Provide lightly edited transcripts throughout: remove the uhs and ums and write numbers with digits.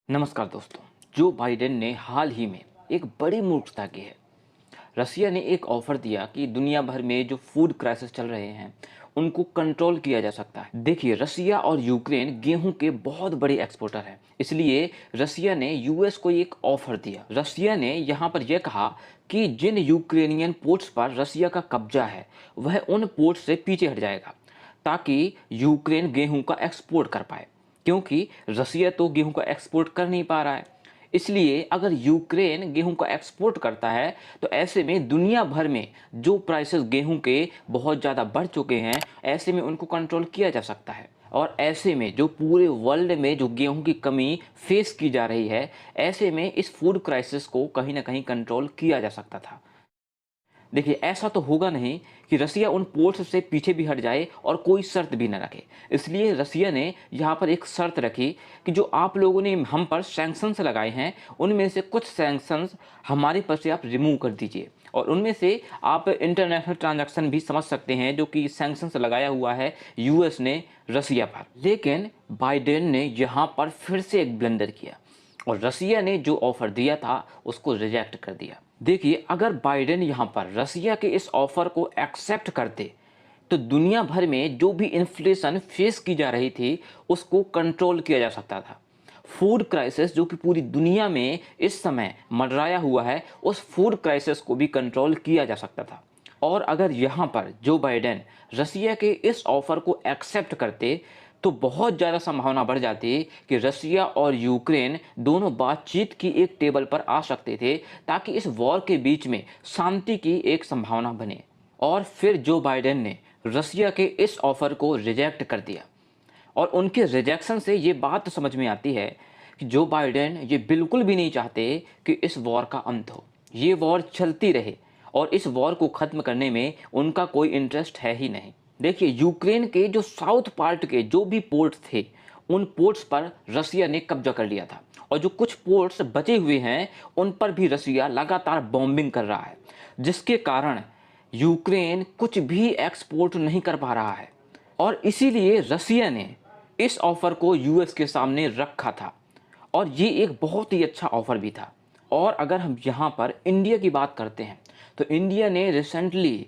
नमस्कार दोस्तों। Joe Biden ने हाल ही में एक बड़ी मूर्खता की है। रसिया ने एक ऑफर दिया कि दुनिया भर में जो फूड क्राइसिस चल रहे हैं उनको कंट्रोल किया जा सकता है। देखिए, रसिया और यूक्रेन गेहूं के बहुत बड़े एक्सपोर्टर हैं, इसलिए रसिया ने यूएस को एक ऑफर दिया। रसिया ने यहां पर यह कहा कि जिन यूक्रेनियन पोर्ट्स पर रसिया का कब्जा है वह उन पोर्ट्स से पीछे हट जाएगा ताकि यूक्रेन गेहूं का एक्सपोर्ट कर पाए, क्योंकि रसिया तो गेहूं का एक्सपोर्ट कर नहीं पा रहा है। इसलिए अगर यूक्रेन गेहूं का एक्सपोर्ट करता है तो ऐसे में दुनिया भर में जो प्राइसेस गेहूं के बहुत ज़्यादा बढ़ चुके हैं, ऐसे में उनको कंट्रोल किया जा सकता है। और ऐसे में जो पूरे वर्ल्ड में जो गेहूं की कमी फेस की जा रही है, ऐसे में इस फूड क्राइसिस को कहीं ना कहीं कंट्रोल किया जा सकता था। देखिए, ऐसा तो होगा नहीं कि रसिया उन पोर्ट्स से पीछे भी हट जाए और कोई शर्त भी न रखे। इसलिए रसिया ने यहाँ पर एक शर्त रखी कि जो आप लोगों ने हम पर सैंक्शंस लगाए हैं, उनमें से कुछ सैंक्शंस हमारे पर से आप रिमूव कर दीजिए। और उनमें से आप इंटरनेशनल ट्रांजैक्शन भी समझ सकते हैं जो कि सैंक्शंस लगाया हुआ है यूएस ने रसिया पर। लेकिन बाइडेन ने यहाँ पर फिर से एक ब्लंडर किया और रसिया ने जो ऑफर दिया था उसको रिजेक्ट कर दिया। देखिए, अगर बाइडेन यहाँ पर रसिया के इस ऑफर को एक्सेप्ट करते तो दुनिया भर में जो भी इन्फ्लेशन फेस की जा रही थी उसको कंट्रोल किया जा सकता था। फूड क्राइसिस जो कि पूरी दुनिया में इस समय मंडराया हुआ है, उस फूड क्राइसिस को भी कंट्रोल किया जा सकता था। और अगर यहाँ पर जो बाइडेन रसिया के इस ऑफर को एक्सेप्ट करते तो बहुत ज़्यादा संभावना बढ़ जाती कि रसिया और यूक्रेन दोनों बातचीत की एक टेबल पर आ सकते थे ताकि इस वॉर के बीच में शांति की एक संभावना बने। और फिर जो बाइडेन ने रसिया के इस ऑफर को रिजेक्ट कर दिया। और उनके रिजेक्शन से ये बात समझ में आती है कि जो बाइडेन ये बिल्कुल भी नहीं चाहते कि इस वॉर का अंत हो, ये वॉर चलती रहे और इस वॉर को ख़त्म करने में उनका कोई इंटरेस्ट है ही नहीं। देखिए, यूक्रेन के जो साउथ पार्ट के जो भी पोर्ट्स थे, उन पोर्ट्स पर रसिया ने कब्जा कर लिया था और जो कुछ पोर्ट्स बचे हुए हैं उन पर भी रसिया लगातार बॉम्बिंग कर रहा है, जिसके कारण यूक्रेन कुछ भी एक्सपोर्ट नहीं कर पा रहा है। और इसीलिए रसिया ने इस ऑफ़र को यूएस के सामने रखा था और ये एक बहुत ही अच्छा ऑफ़र भी था। और अगर हम यहाँ पर इंडिया की बात करते हैं तो इंडिया ने रिसेंटली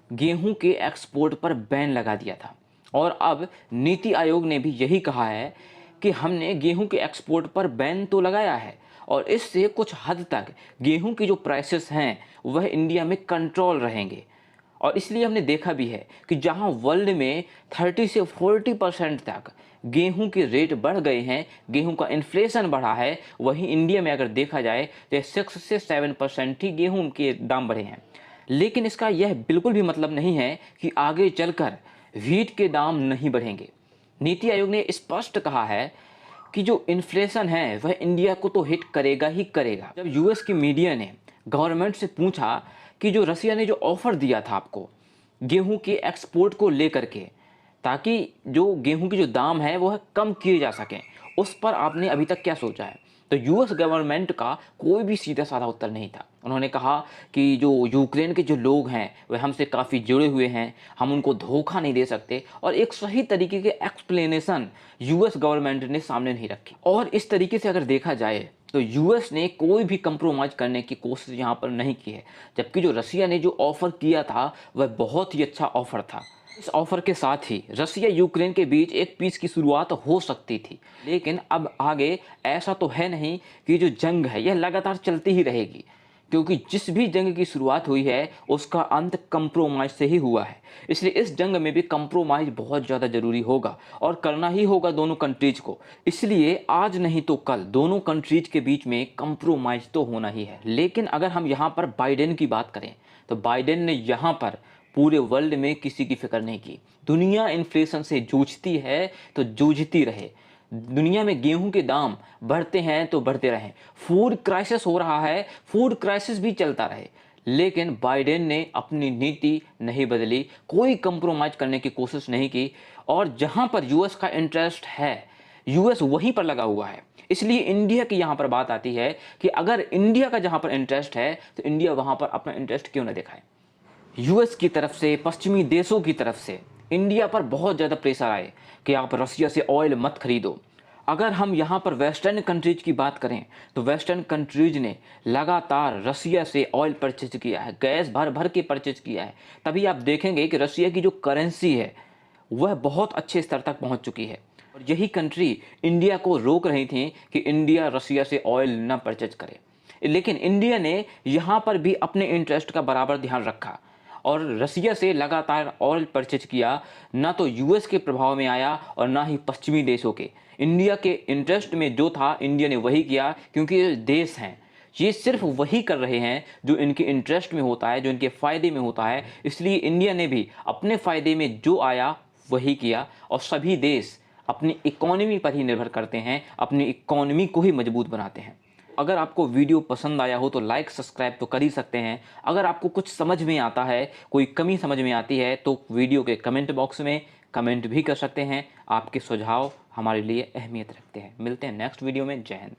गेहूं के एक्सपोर्ट पर बैन लगा दिया था और अब नीति आयोग ने भी यही कहा है कि हमने गेहूं के एक्सपोर्ट पर बैन तो लगाया है और इससे कुछ हद तक गेहूं की जो प्राइसेस हैं वह इंडिया में कंट्रोल रहेंगे। और इसलिए हमने देखा भी है कि जहां वर्ल्ड में 30 से 40% तक गेहूं के रेट बढ़ गए हैं, गेहूं का इन्फ्लेशन बढ़ा है, वहीं इंडिया में अगर देखा जाए तो 6 से 7% ही गेहूं के दाम बढ़े हैं। लेकिन इसका यह बिल्कुल भी मतलब नहीं है कि आगे चलकर व्हीट के दाम नहीं बढ़ेंगे। नीति आयोग ने स्पष्ट कहा है कि जो इन्फ्लेशन है वह इंडिया को तो हिट करेगा ही करेगा। जब यूएस की मीडिया ने गवर्नमेंट से पूछा कि जो रसिया ने जो ऑफ़र दिया था आपको गेहूं के एक्सपोर्ट को लेकर के, ताकि जो गेहूं की जो दाम है वह कम किए जा सकें, उस पर आपने अभी तक क्या सोचा है? तो यूएस गवर्नमेंट का कोई भी सीधा साधा उत्तर नहीं था। उन्होंने कहा कि जो यूक्रेन के जो लोग हैं वह हमसे काफ़ी जुड़े हुए हैं, हम उनको धोखा नहीं दे सकते, और एक सही तरीके के एक्सप्लेनेशन यूएस गवर्नमेंट ने सामने नहीं रखी। और इस तरीके से अगर देखा जाए तो यूएस ने कोई भी कंप्रोमाइज़ करने की कोशिश यहाँ पर नहीं की है, जबकि जो रसिया ने जो ऑफ़र किया था वह बहुत ही अच्छा ऑफ़र था। इस ऑफर के साथ ही रसिया यूक्रेन के बीच एक पीस की शुरुआत हो सकती थी, लेकिन अब आगे ऐसा तो है नहीं कि जो जंग है यह लगातार चलती ही रहेगी, क्योंकि जिस भी जंग की शुरुआत हुई है उसका अंत कंप्रोमाइज़ से ही हुआ है। इसलिए इस जंग में भी कंप्रोमाइज़ बहुत ज़्यादा ज़रूरी होगा और करना ही होगा दोनों कंट्रीज़ को। इसलिए आज नहीं तो कल दोनों कंट्रीज़ के बीच में कंप्रोमाइज़ तो होना ही है। लेकिन अगर हम यहाँ पर बाइडेन की बात करें तो बाइडेन ने यहाँ पर पूरे वर्ल्ड में किसी की फिक्र नहीं की। दुनिया इन्फ्लेशन से जूझती है तो जूझती रहे, दुनिया में गेहूं के दाम बढ़ते हैं तो बढ़ते रहें, फूड क्राइसिस हो रहा है, फूड क्राइसिस भी चलता रहे। लेकिन बाइडेन ने अपनी नीति नहीं बदली, कोई कंप्रोमाइज़ करने की कोशिश नहीं की, और जहां पर यूएस का इंटरेस्ट है यूएस वहीं पर लगा हुआ है। इसलिए इंडिया की यहाँ पर बात आती है कि अगर इंडिया का जहाँ पर इंटरेस्ट है तो इंडिया वहाँ पर अपना इंटरेस्ट क्यों न दिखाए। यूएस की तरफ से, पश्चिमी देशों की तरफ से इंडिया पर बहुत ज़्यादा प्रेशर आए कि आप रसिया से ऑयल मत खरीदो, अगर हम यहाँ पर वेस्टर्न कंट्रीज की बात करें तो वेस्टर्न कंट्रीज ने लगातार रसिया से ऑयल परचेज किया है, गैस भर भर के परचेज किया है। तभी आप देखेंगे कि रसिया की जो करेंसी है वह बहुत अच्छे स्तर तक पहुँच चुकी है। और यही कंट्री इंडिया को रोक रही थी कि इंडिया रसिया से ऑयल न परचेज करे, लेकिन इंडिया ने यहाँ पर भी अपने इंटरेस्ट का बराबर ध्यान रखा और रसिया से लगातार ऑयल परचेज किया। ना तो यूएस के प्रभाव में आया और ना ही पश्चिमी देशों के। इंडिया के इंटरेस्ट में जो था इंडिया ने वही किया, क्योंकि ये देश हैं, ये सिर्फ वही कर रहे हैं जो इनके इंटरेस्ट में होता है, जो इनके फ़ायदे में होता है। इसलिए इंडिया ने भी अपने फ़ायदे में जो आया वही किया। और सभी देश अपनी इकोनॉमी पर ही निर्भर करते हैं, अपनी इकोनॉमी को ही मजबूत बनाते हैं। अगर आपको वीडियो पसंद आया हो तो लाइक सब्सक्राइब तो कर ही सकते हैं। अगर आपको कुछ समझ में आता है, कोई कमी समझ में आती है, तो वीडियो के कमेंट बॉक्स में कमेंट भी कर सकते हैं। आपके सुझाव हमारे लिए अहमियत रखते हैं। मिलते हैं नेक्स्ट वीडियो में। जय हिंद।